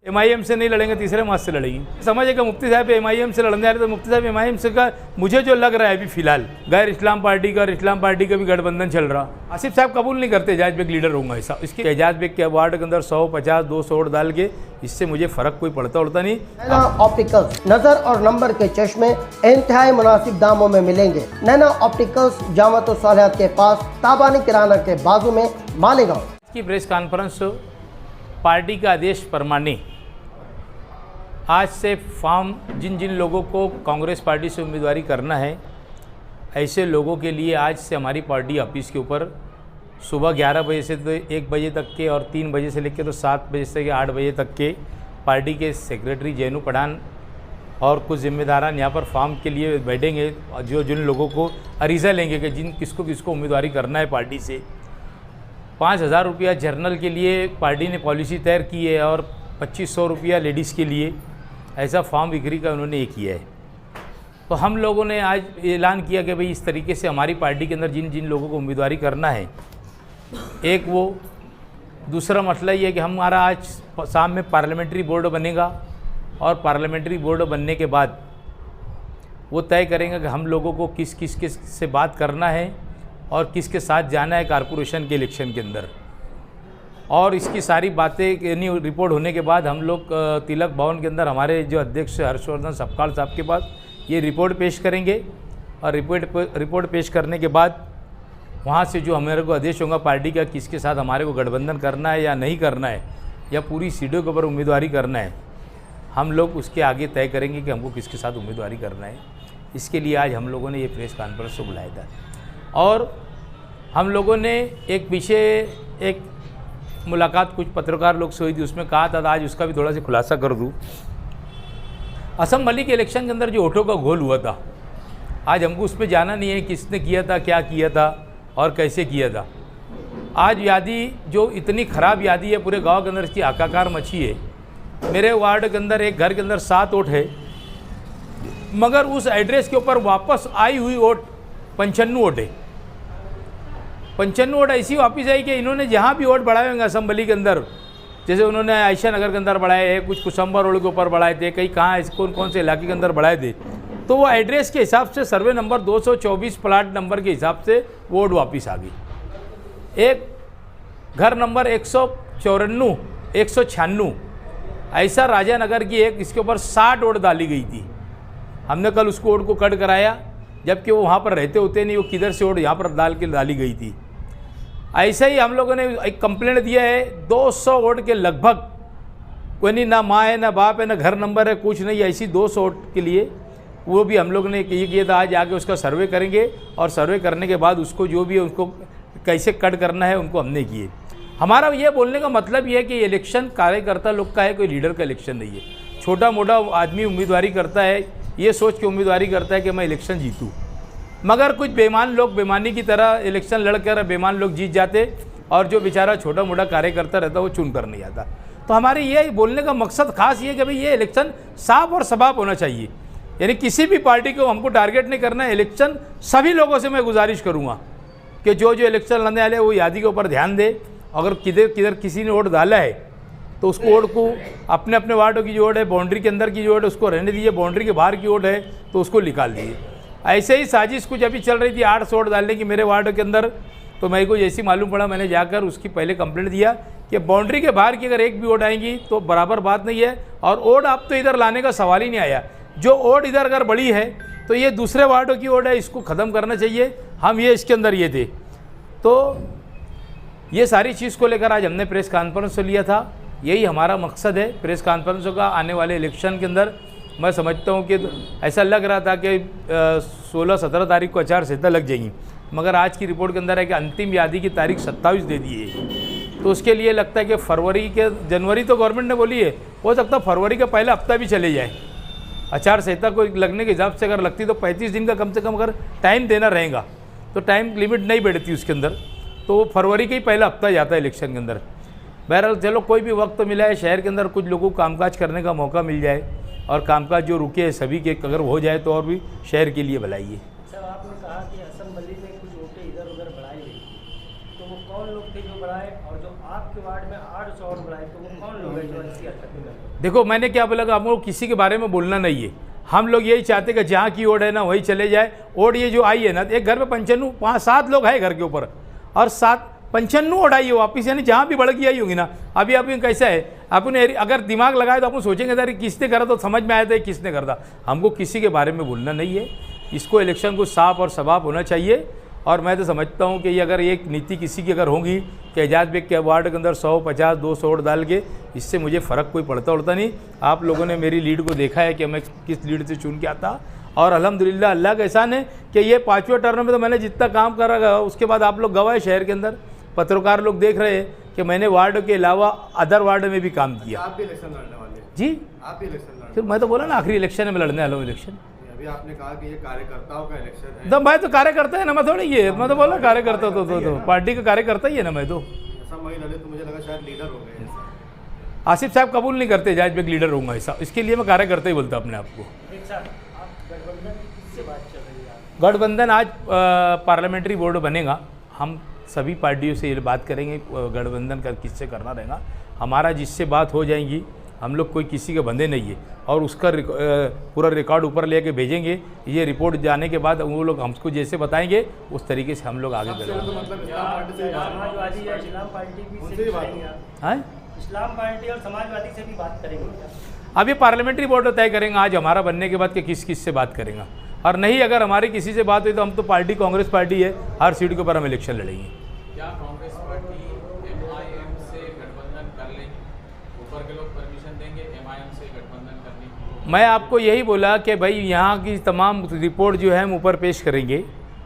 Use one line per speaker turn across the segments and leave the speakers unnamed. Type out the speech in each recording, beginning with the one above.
MIM से नहीं लड़ेंगे, तीसरे मास से लड़ेंगे। समझेगा मुफ्ती साहब MIM से लड़ने आ रहे तो मुफ्ती साहब MIM से का मुझे जो लग रहा है अभी फिलहाल गैर इस्लाम पार्टी का और इस्लाम पार्टी का भी गठबंधन चल रहा। आसिफ साहब कबूल नहीं करते एजाज बेग लीडर होऊंगा ऐसा। इसके एजाज बेग के वार्ड के अंदर 150-200 वोट डाल के इससे मुझे फ़र्क कोई पड़ता उड़ता नहीं।
नैना ऑप्टिकल्स नजर और नंबर के चश्मे इंतहाई मुनासिब दामों में मिलेंगे। नैना ऑप्टिकल्स जामत सालिहात के पास, ताबानी किराना के बाजू में, मालेगांव।
की प्रेस कॉन्फ्रेंस पार्टी का आदेश परमाने आज से फॉर्म जिन जिन लोगों को कांग्रेस पार्टी से उम्मीदवारी करना है ऐसे लोगों के लिए आज से हमारी पार्टी ऑफिस के ऊपर सुबह 11 बजे से तो 1 बजे तक के और 3 बजे से लेकर तो 7 बजे से 8 बजे तक के पार्टी के सेक्रेटरी जैनू पठान और कुछ जिम्मेदारान यहाँ पर फॉर्म के लिए बैठेंगे। जो जिन लोगों को अरीज़ा लेंगे कि जिन किसको उम्मीदवारी करना है पार्टी से 5,000 रुपया जर्नल के लिए पार्टी ने पॉलिसी तैयार की है और 2,500 रुपया लेडीज़ के लिए ऐसा फॉर्म बिक्री का उन्होंने ये किया है। तो हम लोगों ने आज ऐलान किया कि भाई इस तरीके से हमारी पार्टी के अंदर जिन जिन लोगों को उम्मीदवारी करना है, एक वो दूसरा मसला ये है कि हमारा आज शाम में पार्लियामेंट्री बोर्ड बनेगा और पार्लियामेंट्री बोर्ड बनने के बाद वो तय करेंगे कि हम लोगों को किस से बात करना है और किसके साथ जाना है कारपोरेशन के इलेक्शन के अंदर। और इसकी सारी बातें यानी रिपोर्ट होने के बाद हम लोग तिलक भवन के अंदर हमारे जो अध्यक्ष हर्षवर्धन सपकाल साहब के पास ये रिपोर्ट पेश करेंगे और रिपोर्ट पेश करने के बाद वहाँ से जो हमारे को आदेश होगा पार्टी का किसके साथ हमारे को गठबंधन करना है या नहीं करना है या पूरी सीटों के ऊपर उम्मीदवारी करना है, हम लोग उसके आगे तय करेंगे कि हमको किसके साथ उम्मीदवारी करना है। इसके लिए आज हम लोगों ने ये प्रेस कॉन्फ्रेंस को बुलाया था और हम लोगों ने एक पीछे एक मुलाकात कुछ पत्रकार लोग से हुई थी, उसमें कहा था आज उसका भी थोड़ा सा खुलासा कर दूँ। असम मलिक इलेक्शन के अंदर जो वोटों का घोल हुआ था, आज हमको उस पर जाना नहीं है किसने किया था, क्या किया था और कैसे किया था। आज यादी जो इतनी ख़राब यादी है पूरे गांव के अंदर, इसकी हाहाकार मची है। मेरे वार्ड के अंदर एक घर के अंदर 7 वोट है, मगर उस एड्रेस के ऊपर वापस आई हुई वोट 95 वोट है। 95 वोट ऐसी वापस आई कि इन्होंने जहाँ भी वोट बढ़ाए होंगे असम्बली के अंदर, जैसे उन्होंने आयशा नगर के अंदर बढ़ाए हैं, कुछ कुसम्बा रोड के ऊपर बढ़ाए थे, कहीं कहाँ कौन से इलाके के अंदर बढ़ाए थे, तो वो एड्रेस के हिसाब से सर्वे नंबर 224 प्लाट नंबर के हिसाब से वोट वापस आ गई। एक घर नंबर 194, 196 ऐसा राजा नगर की एक इसके ऊपर 60 वोट डाली गई थी। हमने कल उसको वोट को कट कराया, जबकि वो वहाँ पर रहते होते नहीं, वो किधर से वोट यहाँ पर डाली गई थी। ऐसे ही हम लोगों ने एक कंप्लेंट दिया है 200 वोट के लगभग, कोई नहीं, ना माँ है ना बाप है ना घर नंबर है, कुछ नहीं, ऐसी 200 वोट के लिए वो भी हम लोगों ने ये किया था। आज आके उसका सर्वे करेंगे और सर्वे करने के बाद उसको जो भी है उसको कैसे कट करना है उनको हमने किए। हमारा ये बोलने का मतलब ये है कि इलेक्शन कार्यकर्ता लोग का है, कोई लीडर का इलेक्शन नहीं है। छोटा मोटा आदमी उम्मीदवारी करता है, ये सोच के उम्मीदवारी करता है कि मैं इलेक्शन जीतूँ, मगर कुछ बेईमान लोग बेईमानी की तरह इलेक्शन लड़कर बेईमान लोग जीत जाते और जो बेचारा छोटा मोटा कार्यकर्ता रहता वो चुन कर नहीं आता। तो हमारे ये बोलने का मकसद खास ये कि भाई ये इलेक्शन साफ और शफाफ होना चाहिए, यानी किसी भी पार्टी को हमको टारगेट नहीं करना है। इलेक्शन सभी लोगों से मैं गुजारिश करूँगा कि जो इलेक्शन लड़ने वाले वो यादी के ऊपर ध्यान दे। अगर किधर किसी ने वोट डाला है तो उसको वोट को अपने अपने वार्डों की जो वोट है, बाउंड्री के अंदर की जो वोट है उसको रहने दीजिए, बाउंड्री के बाहर की वोट है तो उसको निकाल दीजिए। ऐसे ही साजिश कुछ अभी चल रही थी 800 वोट डालने की मेरे वार्ड के अंदर, तो मेरे को जैसी मालूम पड़ा मैंने जाकर उसकी पहले कंप्लेंट दिया कि बाउंड्री के बाहर की अगर एक भी वोट आएंगी तो बराबर बात नहीं है, और वोट आप तो इधर लाने का सवाल ही नहीं आया। जो वोट इधर अगर बड़ी है तो ये दूसरे वार्डों की वोट है, इसको ख़त्म करना चाहिए। हम ये इसके अंदर ये थे, तो ये सारी चीज़ को लेकर आज हमने प्रेस कॉन्फ्रेंस लिया था। यही हमारा मकसद है प्रेस कॉन्फ्रेंसों का। आने वाले इलेक्शन के अंदर मैं समझता हूँ कि ऐसा लग रहा था कि 16-17 तारीख को आचार संहिता लग जाएगी, मगर आज की रिपोर्ट के अंदर है कि अंतिम यादी की तारीख 27 दे दी है। तो उसके लिए लगता है कि जनवरी तो गवर्नमेंट ने बोली है, हो सकता है फरवरी का पहला हफ्ता भी चले जाए। आचार संहिता को लगने के हिसाब से अगर लगती तो 35 दिन का कम से कम अगर टाइम देना रहेगा, तो टाइम लिमिट नहीं बैठती उसके अंदर, तो वो फरवरी का ही पहला हफ्ता जाता है इलेक्शन के अंदर। बहरहाल चलो कोई भी वक्त मिला है, शहर के अंदर कुछ लोगों को कामकाज करने का मौका मिल जाए और कामकाज जो रुके हैं सभी के अगर हो जाए तो और भी शहर के लिए भलाई है।
सर आपने कहा कि असम्बली में कुछ वोटें इधर उधर बढ़ाई गई, तो वो कौन लोग थे जो बढ़ाए, और जो आपके वार्ड में 800 और बढ़ाए तो वो कौन लोग हैं जो ऐसी हरकतें करते हैं?
देखो मैंने क्या बोला कि हम लोग किसी के बारे में बोलना नहीं है। हम लोग यही चाहते कि जहाँ की ओट है ना वही चले जाए। ओट ये जो आई है ना, एक घर में 95 5-7 लोग हैं घर के ऊपर, और 95 ओट आई है वापिस, यानी जहाँ भी बढ़ आई होगी ना। अभी अभी कैसा है, अपने अगर दिमाग लगाए तो अपन सोचेंगे अरे किसने करा, तो समझ में आया था किसने करा था। हमको किसी के बारे में बोलना नहीं है। इसको इलेक्शन को साफ और शफाफ होना चाहिए। और मैं तो समझता हूँ कि ये अगर एक नीति किसी की अगर होगी कि एजाज बेग के वार्ड के अंदर 150-200 वोट डाल के, इससे मुझे फ़र्क कोई पड़ता उड़ता नहीं। आप लोगों ने मेरी लीड को देखा है कि मैं किस लीड से चुन के आता, और अल्हम्दुलिल्लाह अल्लाह का एहसान है कि ये 5वें टर्म में तो मैंने जितना काम करा उसके बाद आप लोग गवाए शहर के अंदर, पत्रकार लोग देख रहे हैं कि मैंने वार्ड के अलावा अदर वार्ड में भी काम किया।
आप भी इलेक्शन लड़ने वाले हैं?
जी,
आप भी इलेक्शन लड़ने?
फिर मैं तो बोला ना आखिरी इलेक्शन में लड़ने वाला हूँ इलेक्शन।
अभी आपने कहा कि ये कार्यकर्ताओं का इलेक्शन है।
तो मैं तो कार्यकर्ता है ना, मैं थोड़ी ये, मैं तो बोला कार्यकर्ता तो पार्टी का कार्यकर्ता ही है ना मैं तो।
ऐसा वही लड़े तो मुझे लगा शायद लीडर हो गए ऐसा।
आसिफ साहब कबूल नहीं करते एजाज बेग लीडर होऊंगा ऐसा, इसके लिए मैं कार्यकर्ता ही बोलता अपने आप को।
एक साथ आप गठबंधन की किससे बात चल रही है?
गठबंधन आज पार्लियामेंट्री बोर्ड बनेगा, हम सभी पार्टियों से ये बात करेंगे गठबंधन का किससे करना रहेगा। हमारा जिससे बात हो जाएगी, हम लोग कोई किसी के बंधे नहीं है, और उसका पूरा रिकॉर्ड ऊपर लेके भेजेंगे। ये रिपोर्ट जाने के बाद वो लोग हमको जैसे बताएंगे उस तरीके से हम लोग आगे बढ़ेंगे।
मतलब इस्लाम पार्टी से बात-
समाजवादी या इस्लाम पार्टी भी
उनसे
से
ही
भी
बात
करेंगे आप?
हाँ,
इस्लाम पार्टी और समाजवादी से भी बात करेंगे क्या?
अब ये पार्लियामेंट्री बोर्ड तय करेंगे आज हमारा बनने के बाद कि किस किस से बात करेगा, और नहीं अगर हमारी किसी से बात हुई तो हम तो पार्टी कांग्रेस पार्टी है, हर सीट के ऊपर हम इलेक्शन लड़ेंगे।
क्या कांग्रेस पार्टी एमआईएम से गठबंधन कर लेगी? ऊपर के लोग परमिशन देंगे एमआईएम से गठबंधन करने की?
मैं आपको यही बोला कि भाई यहाँ की तमाम रिपोर्ट जो है हम ऊपर पेश करेंगे,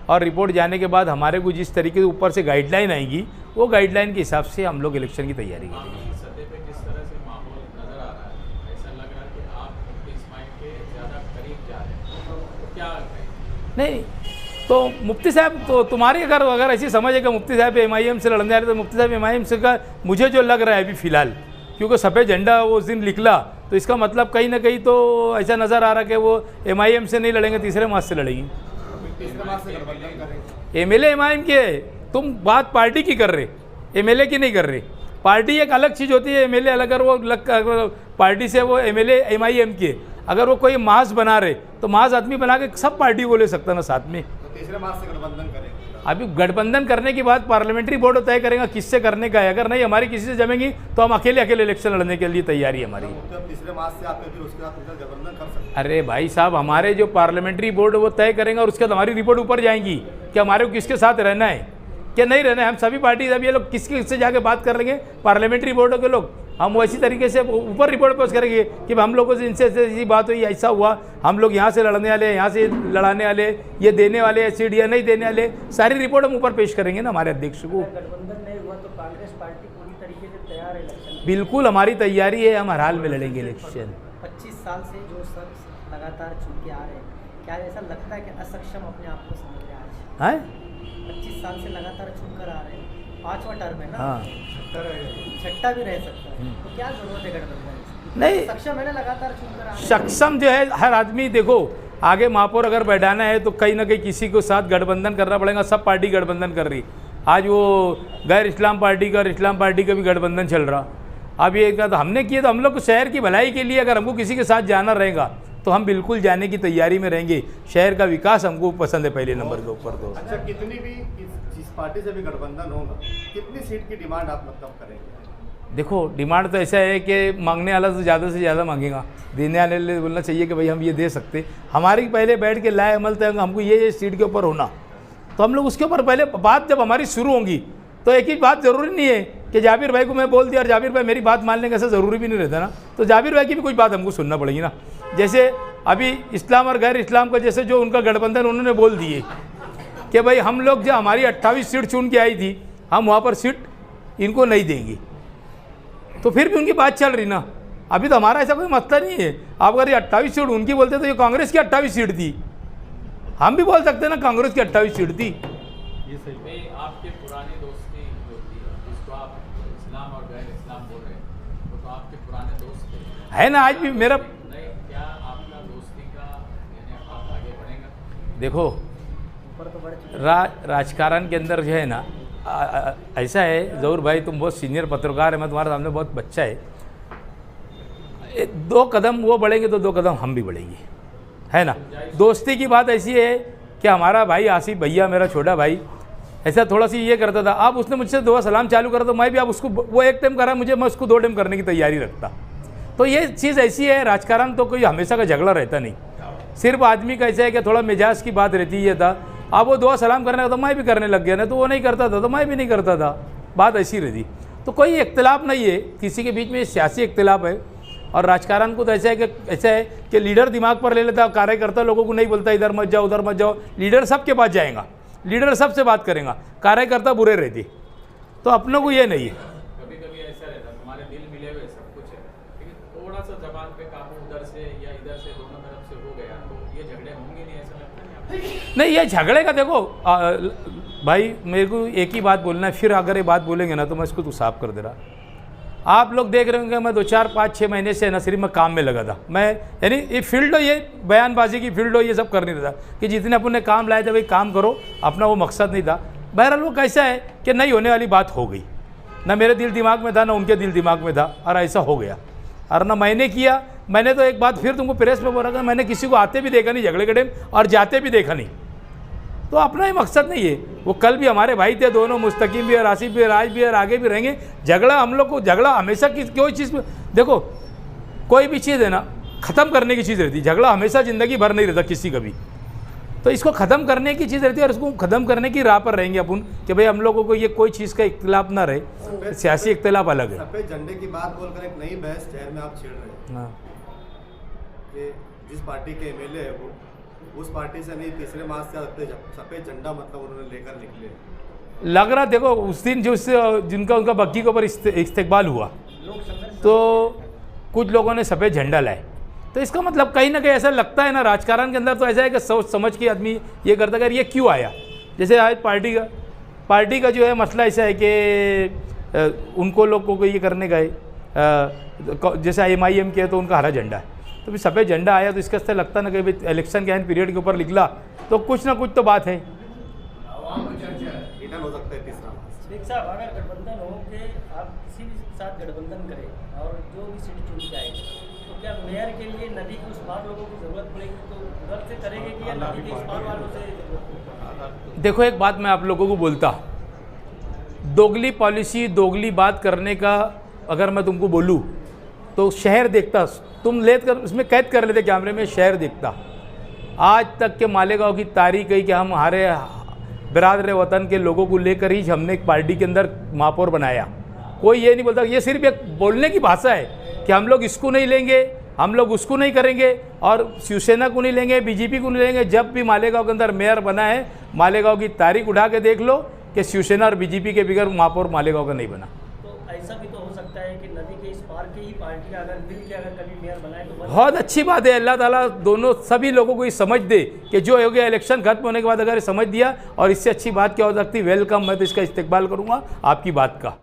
और रिपोर्ट जाने के बाद हमारे को जिस तरीके से ऊपर से गाइडलाइन आएगी वो गाइडलाइन के हिसाब से हम लोग इलेक्शन की तैयारी करेंगे।
आपकी सतह पे जिस तरह से माहौल नजर आ रहा है, ऐसा लग रहा है कि आप मुफ्ती इस्माइल के ज़्यादा करीब जा रहे हैं, तो क्या कहें?
नहीं तो मुफ्ती साहब तो तुम्हारी अगर ऐसी समझ है कि मुफ्ती साहब एमआईएम से लड़ने आ रहे, तो मुफ्ती साहब एमआईएम से का मुझे जो लग रहा है अभी फ़िलहाल, क्योंकि सफ़ेद झंडा वो उस दिन निकला, तो इसका मतलब कहीं ना कहीं तो ऐसा नज़र आ रहा है कि वो एमआईएम से नहीं लड़ेंगे, तीसरे मास से लड़ेंगे।
तीसरे मास से गठबंधन करेंगे।
एमएलए एमआईएम के, तुम बात पार्टी की कर रहे, एमएलए की नहीं कर रहे। पार्टी एक अलग चीज़ होती है, एमएलए अलग, अगर वो अलग पार्टी से वो एमएलए एमआईएम के, अगर वो कोई मास बना रहे तो मास आदमी बना के सब पार्टी को ले सकता ना साथ में।
तो तीसरे मास से गठबंधन करेंगे।
अभी गठबंधन करने की बात पार्लियामेंट्री बोर्ड तय करेगा किससे करने का है। अगर नहीं हमारी किसी से जमेंगी तो हम अकेले इलेक्शन लड़ने के लिए तैयारी है हमारी।
तो अब तीसरे मास से आप फिर उसके साथ मिलकर गठबंधन कर सकते हैं।
अरे भाई साहब, हमारे जो पार्लियामेंट्री बोर्ड वो तय करेंगे, और उसके बाद हमारी रिपोर्ट ऊपर जाएंगी कि हमारे को किसके साथ रहना है क्या नहीं रहना है। हम सभी पार्टी, अब ये लोग किससे जाके बात कर लेंगे पार्लियामेंट्री बोर्ड के लोग, हम वैसी तरीके से ऊपर रिपोर्ट पेश करेंगे कि हम लोगों से इनसे ऐसी बात हुई, ऐसा हुआ, हम लोग यहाँ से लड़ने वाले, यहाँ से लड़ाने वाले, ये देने वाले सीट या नहीं देने वाले, सारी रिपोर्ट हम ऊपर पेश करेंगे ना हमारे अध्यक्ष को।
अगर गठबंधन नहीं हुआ तो कांग्रेस पार्टी पूरी तरीके से तैयार है इलेक्शन?
बिल्कुल हमारी तैयारी है, हम हर हाल में लड़ेंगे इलेक्शन।
25 साल से जो शख्स लगातार चुन के आ रहे हैं, क्या ऐसा लगता है कि असक्षम अपने आप को समझ रहे हैं आज?
हैं?
25 साल से लगातार चुन कर आ रहे हैं, 5वां टर्म है ना,
हाँ,
छठा भी रह सकता है, तो क्या जरूरत है गठबंधन की?
नहीं
सक्षम है ना, लगातार चुन कर आ रहे हैं।
सक्षम जो है हर आदमी, देखो आगे महापौर अगर बैठाना है तो कहीं ना कहीं किसी को साथ गठबंधन करना पड़ेगा। सब पार्टी गठबंधन कर रही, आज वो गैर इस्लाम पार्टी का और इस्लाम पार्टी का भी गठबंधन चल रहा। अब ये क्या तो हमने किया, तो हम लोग शहर की भलाई के लिए अगर हमको किसी के साथ जाना रहेगा तो हम बिल्कुल जाने की तैयारी में रहेंगे। शहर का विकास हमको पसंद है पहले नंबर के ऊपर। तो
अच्छा, कितनी भी जिस पार्टी से भी गठबंधन होगा, कितनी सीट की डिमांड आप मतलब करेंगे?
देखो डिमांड तो ऐसा है कि मांगने वाला तो ज़्यादा से ज़्यादा मांगेगा, देने वाले बोलना चाहिए कि भाई हम ये दे सकते। हमारी पहले बैठ के लाए अमल तय हमको ये सीट के ऊपर होना, तो हम लोग उसके ऊपर पहले बात जब हमारी शुरू होंगी तो एक ही बात ज़रूरी नहीं है कि जाबिर भाई को मैं बोल दिया और जाबिर भाई मेरी बात मानने का ऐसा ज़रूरी भी नहीं रहता ना। तो जाबिर भाई की भी कुछ बात हमको सुनना पड़ेगी ना। जैसे अभी इस्लाम और गैर इस्लाम का जैसे जो उनका गठबंधन उन्होंने बोल दिए कि भाई हम लोग जो हमारी 28 सीट चुन के आई थी, हम वहाँ पर सीट इनको नहीं देंगे, तो फिर भी उनकी बात चल रही ना। अभी तो हमारा ऐसा कोई मसला नहीं है। आप अगर ये 28 सीट उनकी बोलते तो ये कांग्रेस की 28 सीट थी, हम भी बोल सकते हैं ना कांग्रेस की 28 सीट थी।
नहीं, आपके पुरानी दोस्ती जो थी, जिसको आप इस्लाम और गैर इस्लाम बोल रहे हैं, वो तो आपके पुराने दोस्त थे,
है ना। आज भी मेरा
नहीं, क्या आपका दोस्ती का यानी आप आगे बढ़ेगा?
देखो
ऊपर तो बढ़ चुके
राजकारण के अंदर जो है ना, ऐसा है, जहूर भाई तुम बहुत सीनियर पत्रकार है, मैं तुम्हारे सामने बहुत बच्चा है। 2 कदम वो बढ़ेंगे तो 2 कदम हम भी बढ़ेंगे, है ना। दोस्ती की बात ऐसी है कि हमारा भाई आसिफ भैया, मेरा छोटा भाई, ऐसा थोड़ा सी ये करता था। अब उसने मुझसे दुआ सलाम चालू करा तो मैं भी अब उसको, वो 1 टाइम करा मुझे, मैं उसको 2 टाइम करने की तैयारी रखता। तो ये चीज़ ऐसी है, राजकारण तो कोई हमेशा का झगड़ा रहता नहीं, सिर्फ आदमी का ऐसा है कि थोड़ा मिजाज की बात रहती है। था अब वो दुआ सलाम करने का तो मैं भी करने लग गया ना, तो वो नहीं करता था तो मैं भी नहीं करता था, बात ऐसी रहती। तो कोई इख्तिलाफ नहीं है किसी के बीच में, सियासी इख्तिलाफ है। और राजकारण को तो ऐसा है कि लीडर दिमाग पर ले लेता, कार्यकर्ता लोगों को नहीं बोलता इधर मत जाओ उधर मत जाओ। लीडर सबके पास जाएगा, लीडर सबसे बात करेगा, कार्यकर्ता बुरे रहते। तो अपनों को ये नहीं है।
कभी कभी ऐसा रहता तुम्हारे दिल मिले हुए सब कुछ है, लेकिन थोड़ा सा जबान पे काबू उधर से या इधर से दोनों तरफ से हो गया तो ये झगड़े होंगे नहीं, ऐसा लगता नहीं?
नहीं, ये झगड़े का देखो भाई, मेरे को एक ही बात बोलना है, फिर अगर ये बात बोलेंगे ना तो मैं इसको तो साफ कर दे रहा। आप लोग देख रहे होंगे मैं 2, 4, 5, 6 महीने से ना सिर्फ मैं काम में लगा था। मैं यानी ये फील्ड हो, ये बयानबाजी की फील्ड हो, ये सब कर नहीं रहा कि जितने अपन ने काम लाए थे भाई काम करो, अपना वो मकसद नहीं था। बहरहाल वो कैसा है कि नहीं होने वाली बात हो गई, ना मेरे दिल दिमाग में था ना उनके दिल दिमाग में था, और ऐसा हो गया। और ना मैंने किया, मैंने तो एक बात फिर तुमको प्रेस में बोला था, मैंने किसी को आते भी देखा नहीं झगड़े के टाइम और जाते भी देखा नहीं। तो अपना ही मकसद नहीं है। वो कल भी हमारे भाई थे दोनों, मुस्तकीम भी और आसिफ भी, आज भी और आगे भी रहेंगे। झगड़ा हम लोग को, झगड़ा हमेशा कोई चीज़ में देखो, कोई भी चीज़ है ना ख़त्म करने की चीज़ रहती है। झगड़ा हमेशा ज़िंदगी भर नहीं रहता किसी का भी, तो इसको ख़त्म करने की चीज़ रहती है और इसको ख़त्म करने की राह पर रहेंगे अपन कि भाई हम लोगों को ये कोई चीज़ का इख्तिलाफ ना रहे। सियासी इख्तिलाफ अलग है।
सफेद झंडे की बात बोलकर एक नई बहस शहर में आप छेड़ रहे हैं।
हाँ,
कि जिस पार्टी के एमएलए है वो उस पार्टी से नहीं, तीसरे मास से सफेद झंडा मतलब उन्होंने लेकर निकले।
लग रहा देखो उस दिन जो जिनका उनका बग्गी के ऊपर इस्तेकबाल हुआ तो कुछ लोगों ने सफ़ेद झंडा लाए, तो इसका मतलब कहीं ना कहीं ऐसा लगता है ना, राजकारण के अंदर तो ऐसा है कि सोच समझ के आदमी ये करता है ये क्यों आया। जैसे आज पार्टी का जो है मसला ऐसा है कि उनको लोगों को ये करने गए, जैसे MIM के तो उनका हरा झंडा है, तो भी सफ़ेद झंडा आया तो इसका से लगता ना कि भाई इलेक्शन के एंड पीरियड के ऊपर निकला तो कुछ ना कुछ तो बात है।
रिटर्न हो सकता है तीसरा।
शेख साहब, अगर गठबंधन हो कि आप किसी भी साथ गठबंधन करें और जो भी सीट चुन के आए, तो क्या मेयर के लिए नदी के उस पार लोगों की ज़रूरत पड़ेगी तो उधर से करेंगे कि या नदी के इस पार वालों से?
देखो एक बात मैं आप लोगों को बोलता, दोगली पॉलिसी, दोगली बात करने का अगर मैं तुमको बोलूँ तो शहर देखता, तुम ले कर उसमें कैद कर लेते कैमरे में, शहर देखता। आज तक के मालेगांव की तारीख गई कि हम हमारे बिरादर वतन के लोगों को लेकर ही हमने एक पार्टी के अंदर महापौर बनाया। कोई ये नहीं बोलता, ये सिर्फ एक बोलने की भाषा है कि हम लोग इसको नहीं लेंगे, हम लोग उसको नहीं करेंगे और शिवसेना को नहीं लेंगे, BJP को नहीं लेंगे। जब भी मालेगांव के अंदर मेयर बना है, मालेगांव की तारीख उठा के देख लो कि शिवसेना और BJP के बगैर महापौर मालेगांव का नहीं बना।
तो ऐसा भी तो हो सकता है कि नदी के इस पार की ही पार्टी अगर मिल के अगर कभी मेयर बनाए तो
बहुत अच्छी बात है। अल्लाह ताला दोनों सभी लोगों को ये समझ दे कि जो हो गया इलेक्शन खत्म होने के बाद अगर समझ दिया, और इससे अच्छी बात क्या हो सकती, वेलकम, मैं तो इसका इस्तेकबाल करूँगा आपकी बात का।